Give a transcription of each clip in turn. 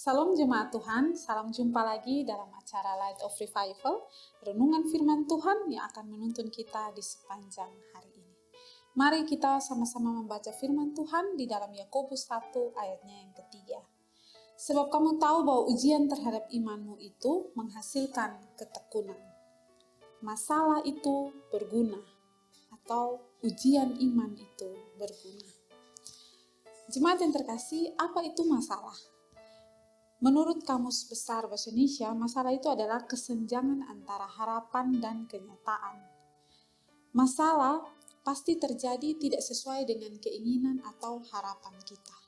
Salam jemaat Tuhan, salam jumpa lagi dalam acara Light of Revival, renungan firman Tuhan yang akan menuntun kita di sepanjang hari ini. Mari kita sama-sama membaca firman Tuhan di dalam Yakobus 1 ayatnya yang ketiga. Sebab kamu tahu bahwa ujian terhadap imanmu itu menghasilkan ketekunan. Masalah itu berguna, atau ujian iman itu berguna. Jemaat yang terkasih, apa itu masalah? Menurut Kamus Besar Bahasa Indonesia, masalah itu adalah kesenjangan antara harapan dan kenyataan. Masalah pasti terjadi tidak sesuai dengan keinginan atau harapan kita.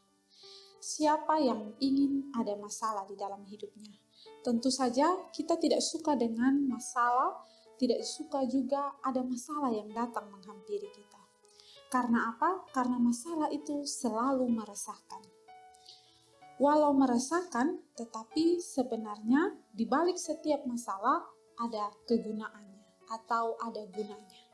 Siapa yang ingin ada masalah di dalam hidupnya? Tentu saja kita tidak suka dengan masalah, tidak suka juga ada masalah yang datang menghampiri kita. Karena apa? Karena masalah itu selalu meresahkan. Walau meresahkan, tetapi sebenarnya di balik setiap masalah ada kegunaannya atau ada gunanya.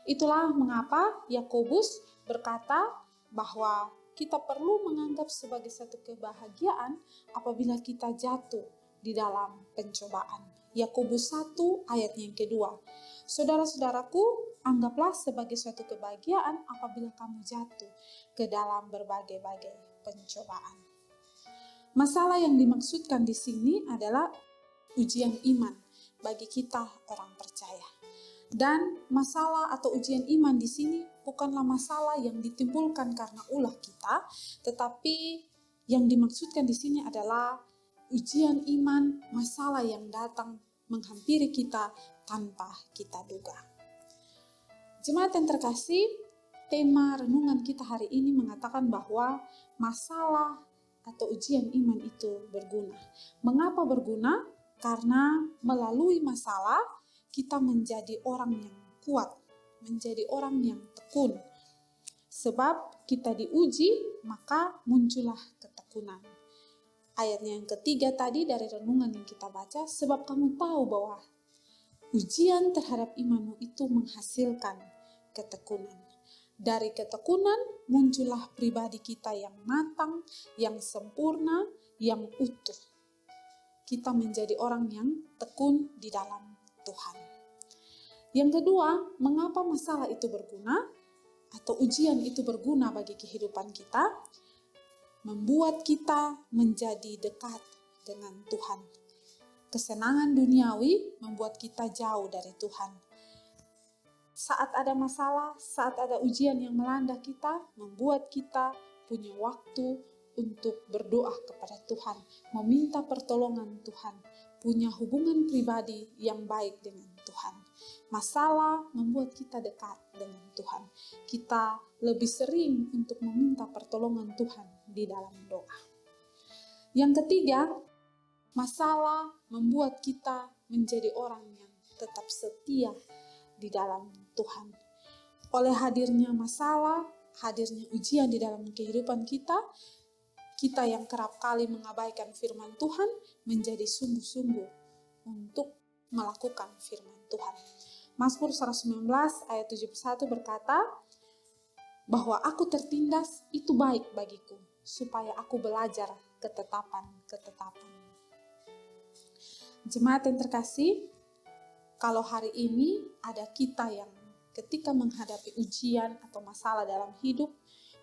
Itulah mengapa Yakobus berkata bahwa kita perlu menganggap sebagai satu kebahagiaan apabila kita jatuh di dalam pencobaan. Yakobus 1 ayat yang kedua. Saudara-saudaraku, anggaplah sebagai suatu kebahagiaan apabila kamu jatuh ke dalam berbagai-bagai pencobaan. Masalah yang dimaksudkan di sini adalah ujian iman bagi kita orang percaya. Dan masalah atau ujian iman di sini bukanlah masalah yang ditimbulkan karena ulah kita, tetapi yang dimaksudkan di sini adalah ujian iman, masalah yang datang menghampiri kita tanpa kita duga. Jemaat yang terkasih, tema renungan kita hari ini mengatakan bahwa masalah atau ujian iman itu berguna. Mengapa berguna? Karena melalui masalah kita menjadi orang yang kuat, menjadi orang yang tekun. Sebab kita diuji, maka muncullah ketekunan. Ayatnya yang ketiga tadi dari renungan yang kita baca, sebab kamu tahu bahwa ujian terhadap imanmu itu menghasilkan ketekunan. Dari ketekunan muncullah pribadi kita yang matang, yang sempurna, yang utuh. Kita menjadi orang yang tekun di dalam Tuhan. Yang kedua, mengapa masalah itu berguna atau ujian itu berguna bagi kehidupan kita? Membuat kita menjadi dekat dengan Tuhan. Kesenangan duniawi membuat kita jauh dari Tuhan. Saat ada masalah, saat ada ujian yang melanda kita, membuat kita punya waktu untuk berdoa kepada Tuhan, meminta pertolongan Tuhan, punya hubungan pribadi yang baik dengan Tuhan. Masalah membuat kita dekat dengan Tuhan. Kita lebih sering untuk meminta pertolongan Tuhan di dalam doa. Yang ketiga, masalah membuat kita menjadi orang yang tetap setia di dalam Tuhan. Oleh hadirnya masalah, hadirnya ujian di dalam kehidupan kita, kita yang kerap kali mengabaikan firman Tuhan menjadi sungguh-sungguh untuk melakukan firman Tuhan. Mazmur 119 ayat 71 berkata, bahwa aku tertindas itu baik bagiku, supaya aku belajar ketetapan-ketetapan. Jemaat yang terkasih, kalau hari ini ada kita yang ketika menghadapi ujian atau masalah dalam hidup,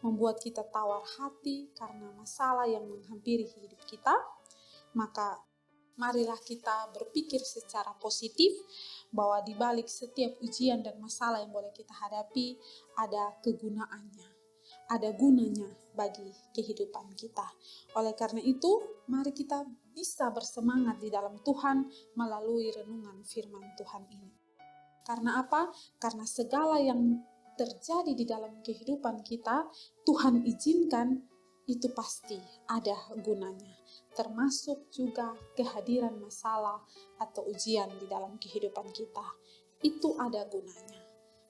membuat kita tawar hati karena masalah yang menghampiri hidup kita, maka marilah kita berpikir secara positif bahwa di balik setiap ujian dan masalah yang boleh kita hadapi, ada kegunaannya, ada gunanya bagi kehidupan kita. Oleh karena itu, mari kita bisa bersemangat di dalam Tuhan melalui renungan firman Tuhan ini. Karena apa? Karena segala yang terjadi di dalam kehidupan kita, Tuhan izinkan, itu pasti ada gunanya. Termasuk juga kehadiran masalah atau ujian di dalam kehidupan kita. Itu ada gunanya.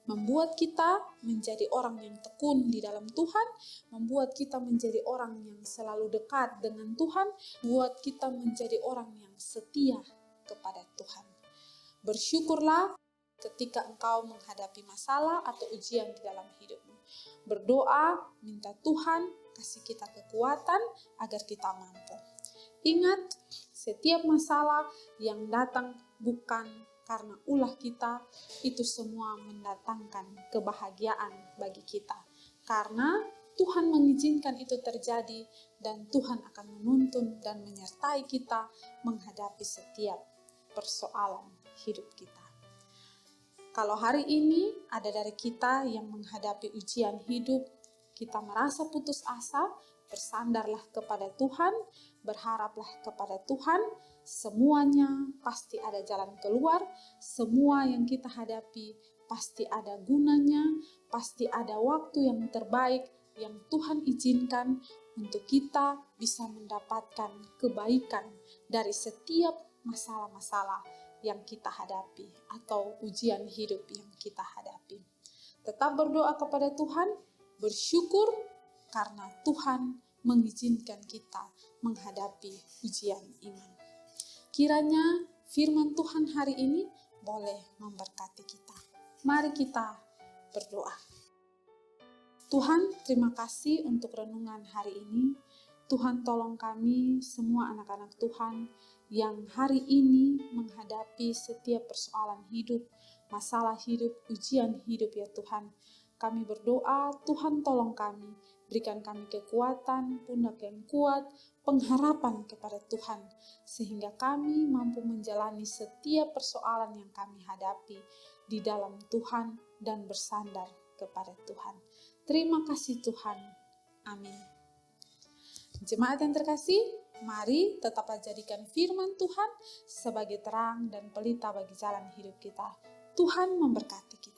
Membuat kita menjadi orang yang tekun di dalam Tuhan, membuat kita menjadi orang yang selalu dekat dengan Tuhan, buat kita menjadi orang yang setia kepada Tuhan. Bersyukurlah ketika engkau menghadapi masalah atau ujian di dalam hidupmu. Berdoa, minta Tuhan kasih kita kekuatan agar kita mampu. Ingat, setiap masalah yang datang bukan karena ulah kita, itu semua mendatangkan kebahagiaan bagi kita. Karena Tuhan mengizinkan itu terjadi dan Tuhan akan menuntun dan menyertai kita menghadapi setiap persoalan hidup kita. Kalau hari ini ada dari kita yang menghadapi ujian hidup, kita merasa putus asa, bersandarlah kepada Tuhan, berharaplah kepada Tuhan, semuanya pasti ada jalan keluar, semua yang kita hadapi pasti ada gunanya, pasti ada waktu yang terbaik yang Tuhan izinkan untuk kita bisa mendapatkan kebaikan dari setiap masalah-masalah yang kita hadapi atau ujian hidup yang kita hadapi. Tetap berdoa kepada Tuhan, bersyukur karena Tuhan mengizinkan kita menghadapi ujian iman. Kiranya firman Tuhan hari ini boleh memberkati kita. Mari kita berdoa. Tuhan, terima kasih untuk renungan hari ini. Tuhan, tolong kami semua anak-anak Tuhan yang hari ini menghadapi setiap persoalan hidup, masalah hidup, ujian hidup ya Tuhan. Kami berdoa, Tuhan tolong kami, berikan kami kekuatan, pundak yang kuat, pengharapan kepada Tuhan, sehingga kami mampu menjalani setiap persoalan yang kami hadapi di dalam Tuhan dan bersandar kepada Tuhan. Terima kasih Tuhan. Amin. Jemaat yang terkasih, mari tetaplah jadikan firman Tuhan sebagai terang dan pelita bagi jalan hidup kita. Tuhan memberkati kita.